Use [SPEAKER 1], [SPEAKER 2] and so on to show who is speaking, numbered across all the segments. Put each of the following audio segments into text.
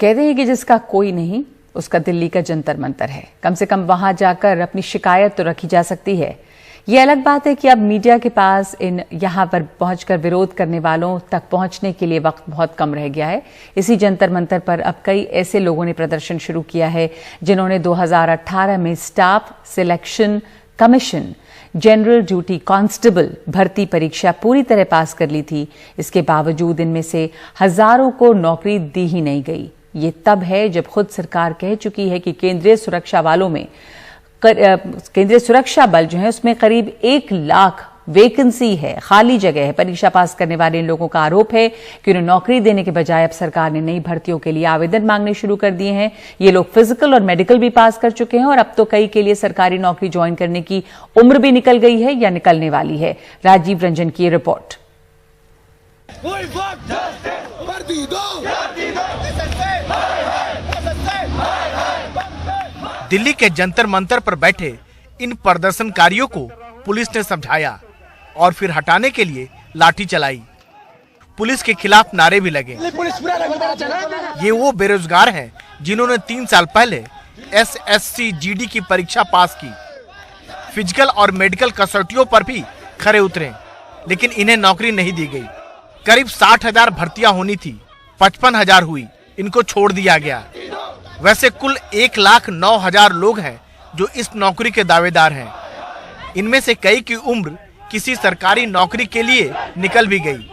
[SPEAKER 1] कहते हैं कि जिसका कोई नहीं उसका दिल्ली का जंतर मंतर है। कम से कम वहां जाकर अपनी शिकायत तो रखी जा सकती है। ये अलग बात है कि अब मीडिया के पास यहां पर पहुंचकर विरोध करने वालों तक पहुंचने के लिए वक्त बहुत कम रह गया है। इसी जंतर मंतर पर अब कई ऐसे लोगों ने प्रदर्शन शुरू किया है जिन्होंने 2018 में staff selection commission general duty constable भर्ती परीक्षा पूरी तरह पास कर ली थी। इसके बावजूद इनमें से हजारों को नौकरी दी ही नहीं गई। ये तब है जब खुद सरकार कह चुकी है कि केंद्रीय सुरक्षा बल जो है उसमें करीब 1 लाख वैकेंसी है, खाली जगह है। परीक्षा पास करने वाले इन लोगों का आरोप है कि उन्हें नौकरी देने के बजाय अब सरकार ने नई भर्तियों के लिए आवेदन मांगने शुरू कर दिए हैं। ये लोग फिजिकल और मेडिकल भी पास कर चुके हैं और अब तो कई के लिए सरकारी नौकरी ज्वाइन करने की उम्र भी निकल गई है या निकलने वाली है। राजीव रंजन की रिपोर्ट।
[SPEAKER 2] दिल्ली के जंतर मंतर पर बैठे इन प्रदर्शनकारियों को पुलिस ने समझाया और फिर हटाने के लिए लाठी चलाई। पुलिस के खिलाफ नारे भी लगे। ये वो बेरोजगार हैं जिन्होंने 3 साल पहले SSC GD की परीक्षा पास की, फिजिकल और मेडिकल कसौटियों पर भी खरे उतरे, लेकिन इन्हें नौकरी नहीं दी गई। करीब 60,000 भर्तियां होनी थी, 55,000 हुई, इनको छोड़ दिया गया। वैसे कुल 1,09,000 लोग हैं जो इस नौकरी के दावेदार हैं। इनमें से कई की उम्र किसी सरकारी नौकरी के लिए निकल भी गई।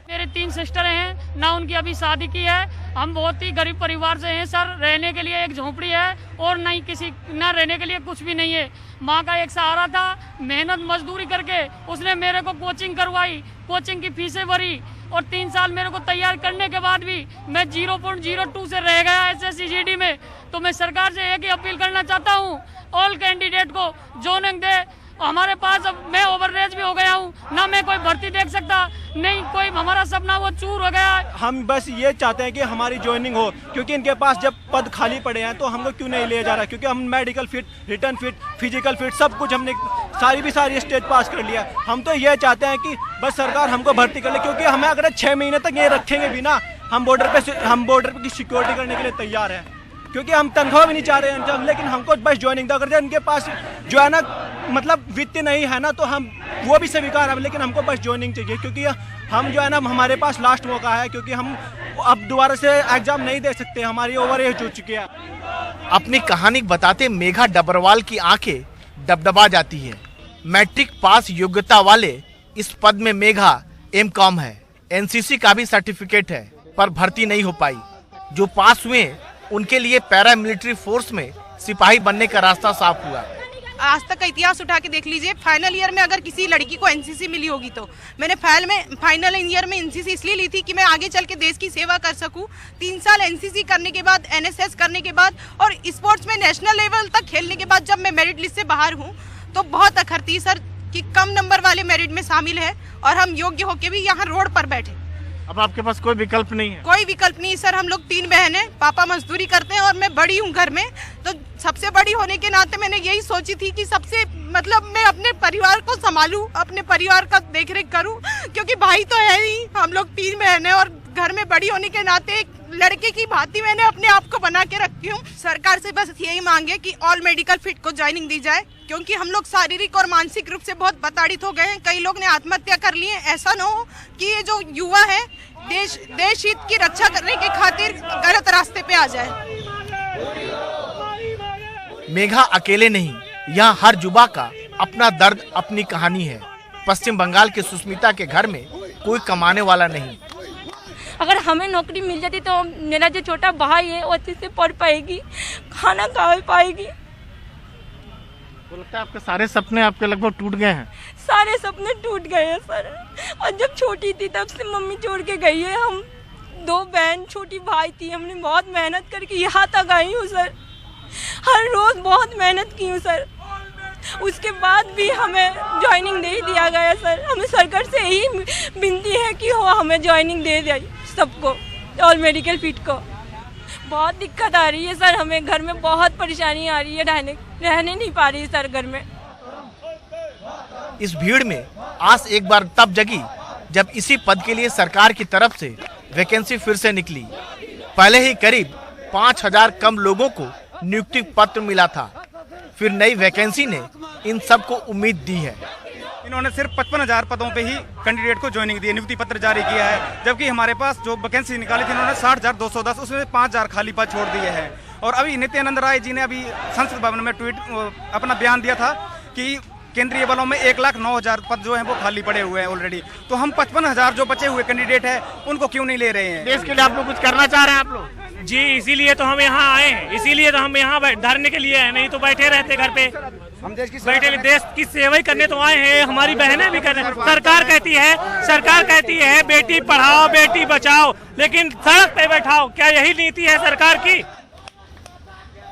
[SPEAKER 3] मेरे 3 सिस्टर हैं, ना उनकी अभी शादी की है। हम बहुत ही गरीब परिवार से हैं सर। रहने के लिए एक झोपड़ी है और ना रहने के लिए कुछ भी नहीं है। माँ का एक सहारा था, मेहनत मजदूरी करके उसने मेरे को कोचिंग करवाई, कोचिंग की फीसें भरी और 3 साल मेरे को तैयार करने के बाद भी मैं 0.02 से रह गया SSC GD में। तो मैं सरकार से एक ही अपील करना चाहता हूँ, ऑल कैंडिडेट को जोनिंग दे। हमारे पास अब मैं ओवरएज भी हो गया हूँ, ना मैं कोई भर्ती देख सकता, नहीं कोई हमारा सपना वो चूर हो गया।
[SPEAKER 4] हम बस ये चाहते हैं कि हमारी ज्वाइनिंग हो, क्योंकि इनके पास जब पद खाली पड़े हैं तो हमको क्यों नहीं लिया जा रहा, क्योंकि हम medical fit, return fit, physical fit सब कुछ हमने सारी स्टेज पास कर लिया। हम तो ये चाहते हैं कि बस सरकार हमको भर्ती कर ले, क्योंकि हमें अगर 6 महीने तक ये रखेंगे भी ना, हम बॉर्डर पे की सिक्योरिटी करने के लिए तैयार हैं, क्योंकि हम तनख्वाह भी नहीं चाह रहे हैं, लेकिन हमको बस ज्वाइनिंग दो। अगर इनके पास जो है ना मतलब वित्त नहीं है ना तो हम वो भी स्वीकार है, लेकिन हमको बस ज्वाइनिंग चाहिए, क्योंकि हम जो है ना हमारे पास लास्ट मौका है, क्योंकि हम अब दोबारा से एग्जाम नहीं दे सकते, हमारी ओवर एज हो चुकी है।
[SPEAKER 2] अपनी कहानी बताते मेघा डबरवाल की आंखें डबडबा जाती है। मैट्रिक पास योग्यता वाले इस पद में मेघा M.Com है, NCC का भी सर्टिफिकेट है, पर भर्ती नहीं हो पाई। जो पास हुए उनके लिए पैरामिलिट्री फोर्स में सिपाही बनने का रास्ता साफ हुआ।
[SPEAKER 5] आज तक का इतिहास उठा के देख लीजिए, फाइनल ईयर में अगर किसी लड़की को NCC मिली होगी तो मैंने फाइनल ईयर में NCC इसलिए ली थी कि मैं आगे चल के देश की सेवा कर सकूं। 3 साल NCC करने के बाद, NSS करने के बाद और स्पोर्ट्स में नेशनल लेवल तक खेलने के बाद जब मैं मेरिट लिस्ट से बाहर हूं तो बहुत अखर थी सर कि कम नंबर वाले मेरिट में शामिल है और हम योग्य होके भी यहाँ रोड पर बैठे।
[SPEAKER 2] अब आपके पास कोई विकल्प नहीं है?
[SPEAKER 5] कोई विकल्प नहीं सर। हम लोग 3 बहन हैं, पापा मजदूरी करते हैं और मैं बड़ी हूँ घर में, तो सबसे बड़ी होने के नाते मैंने यही सोची थी कि सबसे मतलब मैं अपने परिवार को संभालूं, अपने परिवार का देखरेख करूं, क्योंकि भाई तो है ही। हम लोग 3 बहन हैं और घर में बड़ी होने के नाते एक लड़के की भांति मैंने अपने आप को बना के रखी हूँ। सरकार से बस यही मांगे कि ऑल मेडिकल फिट को ज्वाइनिंग दी जाए, क्योंकि हम लोग शारीरिक और मानसिक रूप से बहुत प्रताड़ित हो गए हैं। कई लोग ने आत्महत्या कर ली है। ऐसा न हो कि ये जो युवा है देश हित की रक्षा करने के खातिर गलत रास्ते पे आ जाए।
[SPEAKER 2] मेघा अकेले नहीं, यहाँ हर युवा का अपना दर्द, अपनी कहानी है। पश्चिम बंगाल के सुष्मिता के घर में कोई कमाने वाला नहीं।
[SPEAKER 6] अगर हमें नौकरी मिल जाती तो मेरा जो छोटा भाई है वो अच्छे से पढ़ पाएगी, खाना खा पाएगी।
[SPEAKER 2] तो लगता है आपके सारे सपने आपके लगभग टूट गए हैं?
[SPEAKER 6] सारे सपने टूट गए हैं सर। और जब छोटी थी तब से मम्मी छोड़ के गई है। हम 2 बहन, छोटी भाई थी, हमने बहुत मेहनत करके यहाँ तक आई हूँ सर। हर रोज बहुत मेहनत की हूँ सर। उसके बाद भी हमें ज्वाइनिंग दे दिया गया सर। हमें सरकार से यही विनती है कि वो हमें ज्वाइनिंग दे दे सबको, ऑल मेडिकल फिट को। बहुत दिक्कत आ रही है सर, हमें घर में बहुत परेशानी आ रही है, रहने नहीं पा रही है सर घर में।
[SPEAKER 2] इस भीड़ में आस एक बार तब जगी जब इसी पद के लिए सरकार की तरफ से वैकेंसी फिर से निकली। पहले ही करीब 5000 कम लोगों को नियुक्ति पत्र मिला था। फिर नई वैकेंसी ने इन सबको उम्मीद दी है।
[SPEAKER 7] इन्होंने सिर्फ 55,000 पदों पे ही कैंडिडेट को ज्वाइनिंग दी है, नियुक्ति पत्र जारी किया है, जबकि हमारे पास जो वैकेंसी निकाली थी इन्होंने 60,210, उसमें 5,000 खाली पद छोड़ दिए हैं। और अभी नित्यानंद राय जी ने अभी संसद भवन में अपना बयान दिया था कि केंद्रीय बलों में 1,09,000 पद जो हैं वो खाली पड़े हुए हैं ऑलरेडी। तो हम 55,000 जो बचे हुए कैंडिडेट हैं उनको क्यों नहीं ले रहे हैं?
[SPEAKER 2] देश के लिए आप लोग कुछ करना चाह रहे हैं आप लोग?
[SPEAKER 8] जी, इसीलिए तो हम यहाँ आए हैं, इसीलिए तो हम यहाँ धरने के लिए हैं, नहीं तो बैठे रहते घर पे। हम देश की सेवा ही करने तो आए हैं, हमारी बहनें भी कर रहे हैं। सरकार कहती है बेटी पढ़ाओ बेटी बचाओ, लेकिन सड़क पे बैठाओ, क्या यही नीति है सरकार की?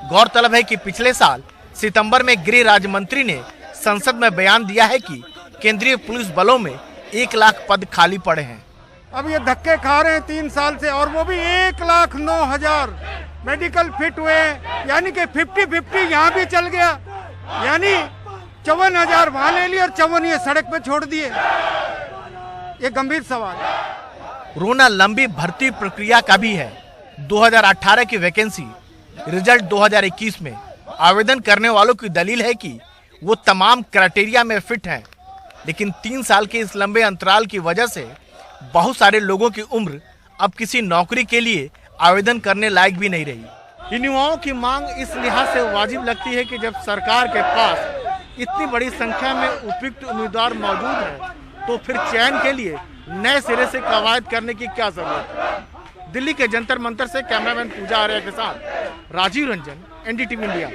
[SPEAKER 2] गौरतलब है कि पिछले साल सितंबर में गृह राज्य मंत्री ने संसद में बयान दिया है कि केंद्रीय पुलिस बलों में 1 लाख पद खाली पड़े हैं।
[SPEAKER 9] अब ये धक्के खा रहे हैं 3 साल से, और वो भी 1,09,000 मेडिकल फिट हुए, यानी कि 50-50 यहाँ भी चल गया, यानी 54,000 वहाँ ले लिए और 54 ये सड़क पे छोड़ दिए। ये गंभीर सवाल है।
[SPEAKER 2] रोना लंबी भर्ती प्रक्रिया का भी है। 2018 की वैकेंसी रिजल्ट 2021 में आवेदन करने वालों की दलील है कि वो तमाम क्राइटेरिया में फिट हैं, लेकिन 3 साल के इस लंबे अंतराल की वजह से बहुत सारे लोगों की उम्र अब किसी नौकरी के लिए आवेदन करने लायक भी नहीं रही। इन युवाओं की मांग इस लिहाज से वाजिब लगती है कि जब सरकार के पास इतनी बड़ी संख्या में उपयुक्त उम्मीदवार मौजूद हैं, तो फिर चयन के लिए नए सिरे से कवायद करने की क्या जरूरत है। दिल्ली के जंतर मंतर से कैमरामैन पूजा आर्या के साथ राजीव रंजन, NDTV इंडिया।